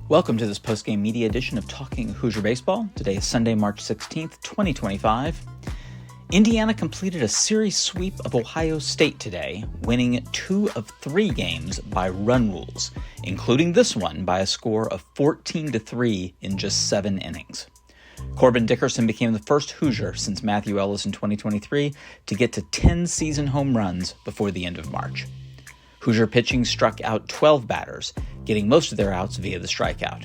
Welcome to this postgame media edition of Talking Hoosier Baseball. Today is Sunday, March 16th, 2025. Indiana completed a series sweep of Ohio State today, winning 2 of 3 games by run rules, including this one by a score of 14-3 in just 7 innings. Korbyn Dickerson became the first Hoosier since Matthew Ellis in 2023 to get to 10 season home runs before the end of March. Hoosier pitching struck out 12 batters, getting most of their outs via the strikeout.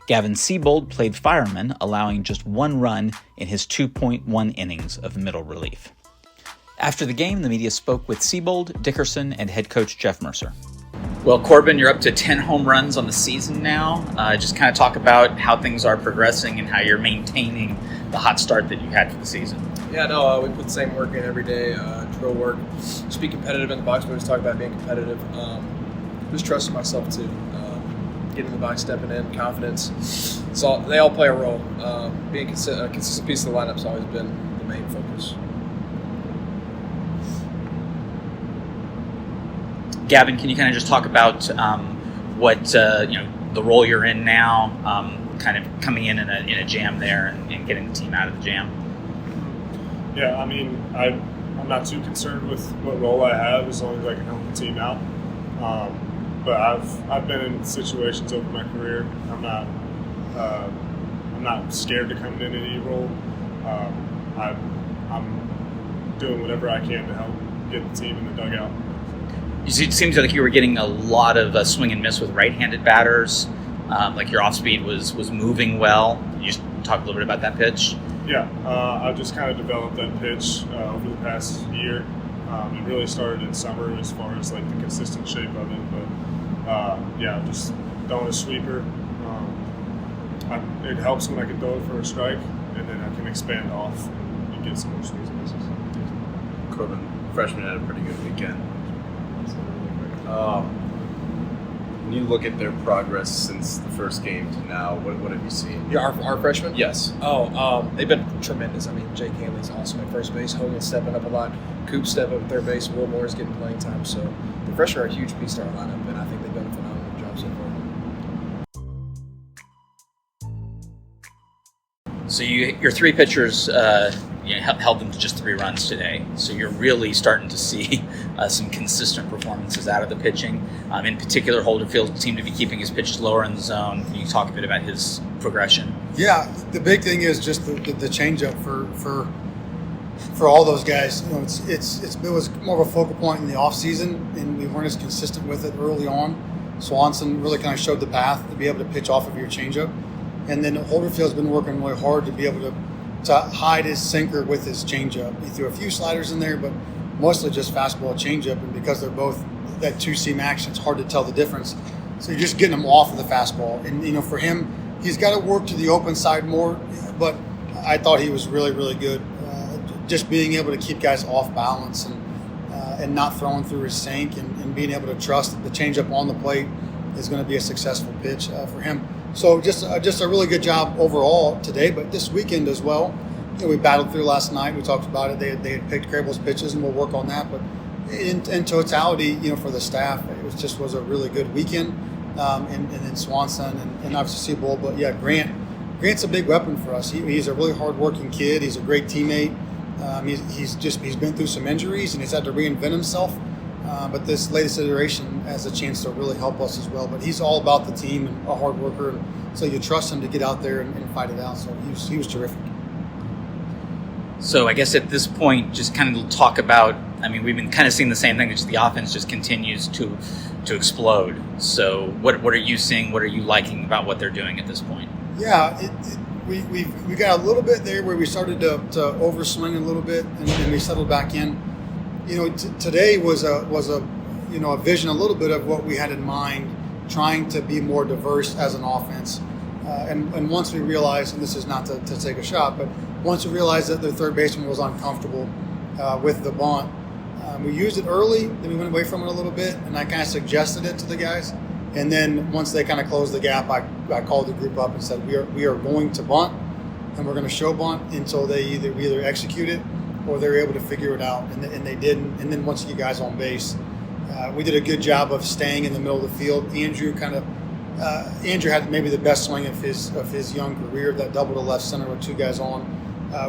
Gavin Seebold played fireman, allowing just 1 run in his 2.1 innings of middle relief. After the game, the media spoke with Seebold, Dickerson, and head coach Jeff Mercer. Well, Korbyn, you're up to 10 home runs on the season now. Just kind of talk about how things are progressing and how you're maintaining the hot start that you had for the season. Yeah, no, we put the same work in every day, drill work, just be competitive in the box. We always talk about being competitive. Just trusting myself too. Getting in the box, stepping in, confidence. So they all play a role. Being a consistent piece of the lineup's always been the main focus. Gavin, can you kind of just talk about what the role you're in now, kind of coming in a jam there and getting the team out of the jam? Yeah, I mean, I'm not too concerned with what role I have as long as I can help the team out. But I've been in situations over my career. I'm not scared to come in any role. I'm doing whatever I can to help get the team in the dugout. It seems like you were getting a lot of swing and miss with right-handed batters. Like your off-speed was moving well. Can you just talk a little bit about that pitch? Yeah, I've just kind of developed that pitch over the past year. It really started in summer as far as like the consistent shape of it, but just throwing a sweeper. It helps when I can throw it for a strike, and then I can expand off and get some more swings and misses. Korbyn, freshman had a pretty good weekend. When you look at their progress since the first game to now, what have you seen? Yeah, our freshmen? Yes. They've been tremendous. I mean, Jake Hanley's awesome at first base. Hogan's stepping up a lot. Coop stepping up at third base. Wilmore's getting playing time. So the freshmen are a huge piece to our lineup, and I think they've done a phenomenal job so far. So your 3 pitchers held them to just 3 runs today. So you're really starting to see some consistent performances out of the pitching. In particular, Holderfield seemed to be keeping his pitches lower in the zone. Can you talk a bit about his progression? Yeah, the big thing is just the changeup for all those guys. You know, it was more of a focal point in the off season, and we weren't as consistent with it early on. Swanson really kind of showed the path to be able to pitch off of your changeup, and then Holderfield's been working really hard to be able to hide his sinker with his changeup. He threw a few sliders in there, but mostly just fastball, changeup, and because they're both that 2-seam action, it's hard to tell the difference. So you're just getting him off of the fastball, and for him, he's got to work to the open side more. But I thought he was really, really good. Just being able to keep guys off balance and not throwing through his sink, and being able to trust that the changeup on the plate is going to be a successful pitch for him. So just a really good job overall today, but this weekend as well. We battled through last night. We talked about it. They had picked Crable's pitches, and we'll work on that. But in totality, for the staff, it was a really good weekend. And then Swanson and obviously Seebold. But yeah, Grant's a big weapon for us. He's a really hard-working kid. He's a great teammate. He's been through some injuries, and he's had to reinvent himself. But this latest iteration has a chance to really help us as well. But he's all about the team and a hard worker, and so you trust him to get out there and fight it out. So he was terrific. So I guess at this point, just kind of talk about, we've been kind of seeing the same thing, just the offense just continues to explode. So what are you seeing? What are you liking about what they're doing at this point? Yeah, we got a little bit there where we started to overswing a little bit, and we settled back in. Today was a vision a little bit of what we had in mind, trying to be more diverse as an offense. And once we realized, and this is not to take a shot, but once we realized that the third baseman was uncomfortable with the bunt, we used it early, then we went away from it a little bit, and I kind of suggested it to the guys. And then once they kind of closed the gap, I called the group up and said, we are going to bunt, and we're going to show bunt until we either execute it or they're able to figure it out. And they didn't. And then once you get guys on base, we did a good job of staying in the middle of the field. Andrew kind of Andrew had maybe the best swing of his young career. That double to left center with 2 guys on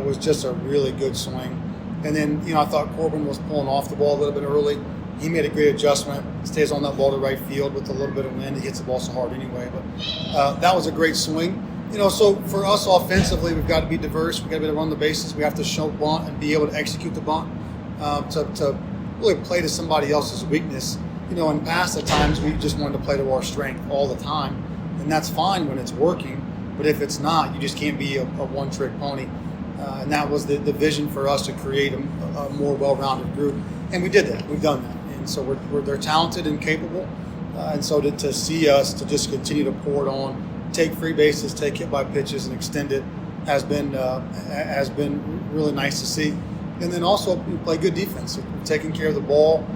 was just a really good swing. And then, I thought Korbyn was pulling off the ball a little bit early. He made a great adjustment, stays on that ball to right field with a little bit of wind. He hits the ball so hard anyway. But that was a great swing. So for us offensively, we've got to be diverse. We've got to be able to run the bases. We have to show bunt and be able to execute the bunt to really play to somebody else's weakness. In past at times, we just wanted to play to our strength all the time. And that's fine when it's working. But if it's not, you just can't be a one-trick pony. And that was the vision for us to create a more well-rounded group. And we did that. We've done that. And so they're talented and capable. And so to see us to just continue to pour it on, take free bases, take hit by pitches, and extend it has been really nice to see. And then also play good defense, taking care of the ball.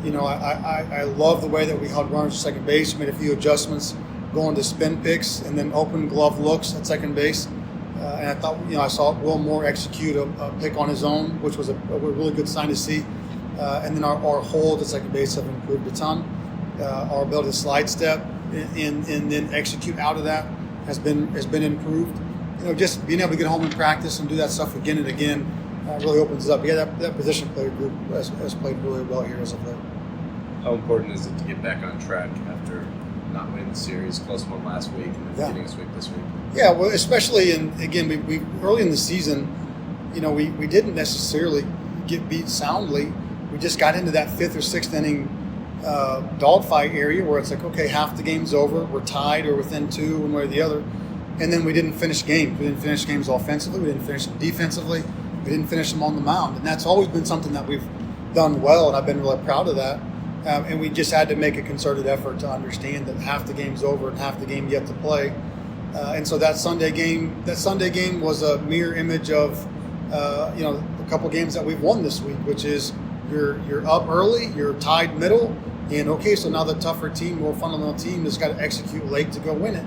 I love the way that we held runners at second base. We made a few adjustments, going to spin picks and then open glove looks at second base. And I thought, I saw Will Moore execute a pick on his own, which was a really good sign to see. And then our hold at second base have improved a ton. Our ability to slide step and then execute out of that has been improved. Just being able to get home and practice and do that stuff again and again really opens it up. Yeah, that position player group has played really well here as of late. How important is it to get back on track after not winning the series, close one last week, and then getting a sweep this week? Yeah, well, especially we early in the season, we didn't necessarily get beat soundly. We just got into that 5th or 6th inning dogfight area where it's like, okay, half the game's over, we're tied or within 2 one way or the other, and then we didn't finish games. We didn't finish games offensively. We didn't finish them defensively. We didn't finish them on the mound, and that's always been something that we've done well, and I've been really proud of that. And we just had to make a concerted effort to understand that half the game's over and half the game yet to play. And so that Sunday game was a mirror image of a couple games that we've won this week, which is you're up early, you're tied middle, and okay, so now the tougher team, more fundamental team has got to execute late to go win it.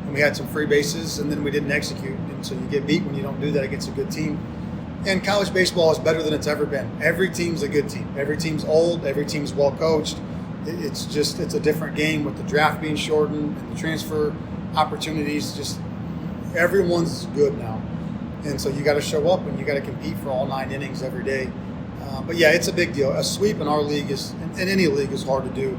And we had some free bases, and then we didn't execute, and so you get beat when you don't do that against a good team. And college baseball is better than it's ever been. Every team's a good team. Every team's old. Every team's well coached. It's a different game with the draft being shortened and the transfer opportunities. Just everyone's good now, and so you got to show up and you got to compete for all 9 innings every day. But yeah, it's a big deal. A sweep in our league in any league is hard to do,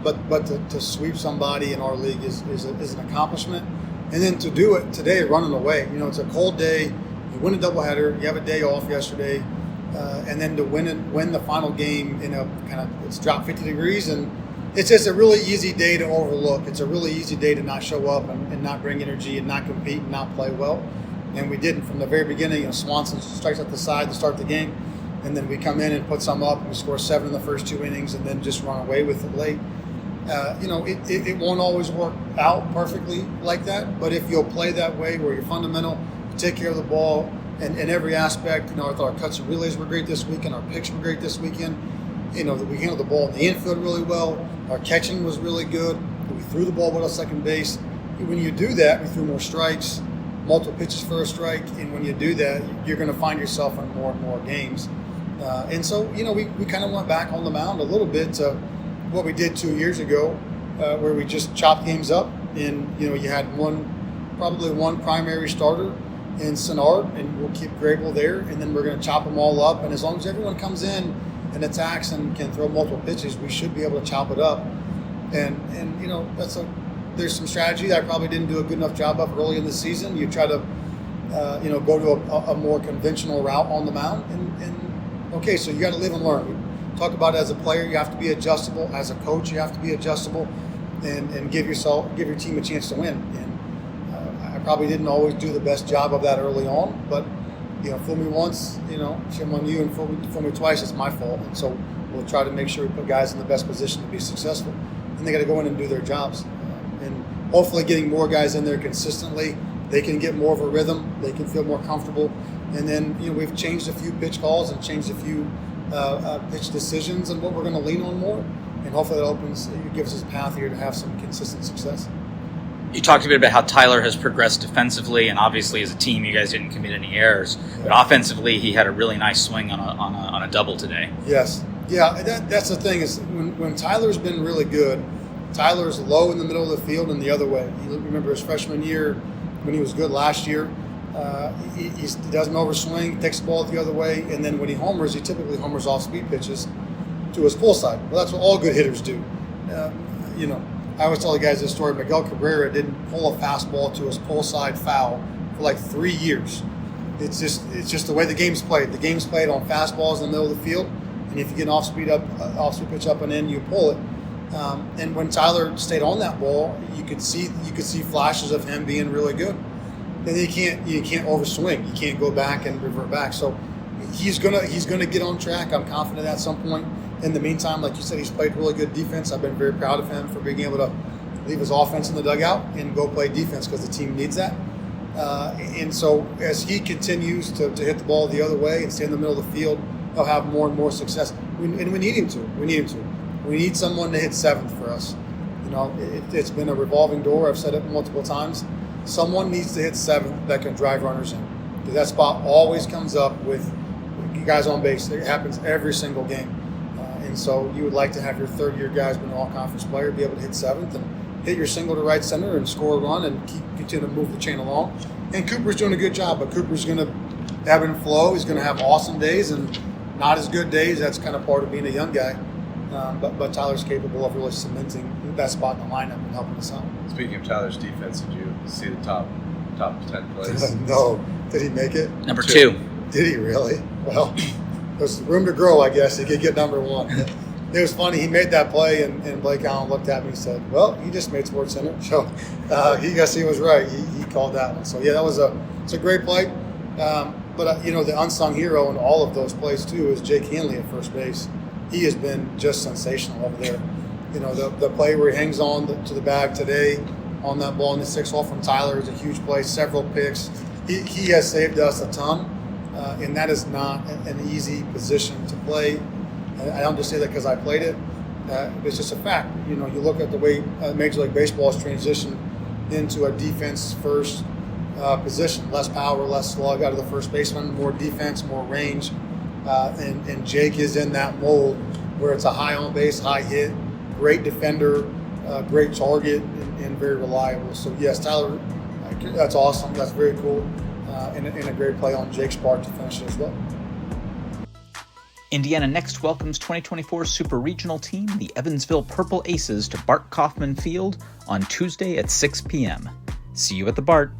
but to sweep somebody in our league is an accomplishment. And then to do it today, running away. It's a cold day. You win a doubleheader. You have a day off yesterday, and then to win the final game in a it's dropped 50 degrees, and it's just a really easy day to overlook. It's a really easy day to not show up and not bring energy and not compete and not play well. And we didn't from the very beginning. Swanson strikes at the side to start the game, and then we come in and put some up and we score 7 in the first 2 innings, and then just run away with it late. It won't always work out perfectly like that, but if you'll play that way where you're fundamental, take care of the ball and in every aspect. I thought our cuts and relays were great this weekend. Our picks were great this weekend. That we handled the ball in the infield really well. Our catching was really good. We threw the ball well at second base. When you do that, we threw more strikes, multiple pitches for a strike, and when you do that, you're going to find yourself in more and more games. And so, we kind of went back on the mound a little bit to what we did 2 years ago, where we just chopped games up, and you had probably one primary starter in Senard, and we'll keep Grable there, and then we're going to chop them all up. And as long as everyone comes in and attacks and can throw multiple pitches, we should be able to chop it up. And there's some strategy that I probably didn't do a good enough job of early in the season. You try to go to a more conventional route on the mound, and okay, so you got to live and learn. We talk about it as a player, you have to be adjustable. As a coach, you have to be adjustable, and give your team a chance to win. And I probably didn't always do the best job of that early on, but fool me once, shame on you, and fool me twice, it's my fault. And so we'll try to make sure we put guys in the best position to be successful, and they got to go in and do their jobs. And hopefully getting more guys in there consistently, they can get more of a rhythm, they can feel more comfortable. And then we've changed a few pitch calls and changed a few pitch decisions and what we're going to lean on more, and hopefully it gives us a path here to have some consistent success. You talked a bit about how Tyler has progressed defensively, and obviously as a team you guys didn't commit any errors, but offensively he had a really nice swing on a double today. Yes. Yeah, that's the thing is when Tyler's been really good, Tyler's low in the middle of the field and the other way. You remember his freshman year when he was good last year. He doesn't overswing, takes the ball the other way, and then when he homers, he typically homers off speed pitches to his pull side. Well, that's what all good hitters do. I always tell the guys this story. Miguel Cabrera didn't pull a fastball to his pull side foul for like 3 years. It's just the way the game's played. The game's played on fastballs in the middle of the field, and if you get an off-speed pitch up and in, you pull it. And when Tyler stayed on that ball, you could see flashes of him being really good. And you can't overswing. You can't go back and revert back. So he's gonna get on track. I'm confident at some point. In the meantime, like you said, he's played really good defense. I've been very proud of him for being able to leave his offense in the dugout and go play defense because the team needs that. And so as he continues to hit the ball the other way and stay in the middle of the field, he'll have more and more success. And we need him to. We need someone to hit seventh for us. It's been a revolving door. I've said it multiple times. Someone needs to hit seventh that can drive runners in. Because that spot always comes up with guys on base. It happens every single game. And so you would like to have your third-year guys, been an all-conference player, be able to hit seventh and hit your single to right center and score a run and continue to move the chain along. And Cooper's doing a good job, but Cooper's going to ebb and flow. He's going to have awesome days and not as good days. That's kind of part of being a young guy. But Tyler's capable of really cementing that spot in the lineup and helping us out. Speaking of Tyler's defense, did you see the top 10 plays? No. Did he make it? Number 2. Did he really? Well, there's room to grow, I guess. He could get number 1. It was funny. He made that play, and Blake Allen looked at me and said, "Well, he just made SportsCenter." So he was right. He called that one. So yeah, it's a great play. But the unsung hero in all of those plays too is Jake Hanley at first base. He has been just sensational over there. The play where he hangs on to the bag today on that ball in the 6th hole from Tyler is a huge play. Several picks. He has saved us a ton, and that is not an easy position to play. I don't just say that because I played it. It's just a fact. You look at the way Major League Baseball has transitioned into a defense-first position. Less power, less slug out of the first baseman, more defense, more range. And Jake is in that mold where it's a high on base, high hit, great defender, great target, and very reliable. So yes, Tyler, that's awesome. That's very cool, and a great play on Jake's part to finish it as well. Indiana next welcomes 2024 Super Regional team, the Evansville Purple Aces, to Bart Kaufman Field on Tuesday at 6 p.m. See you at the Bart.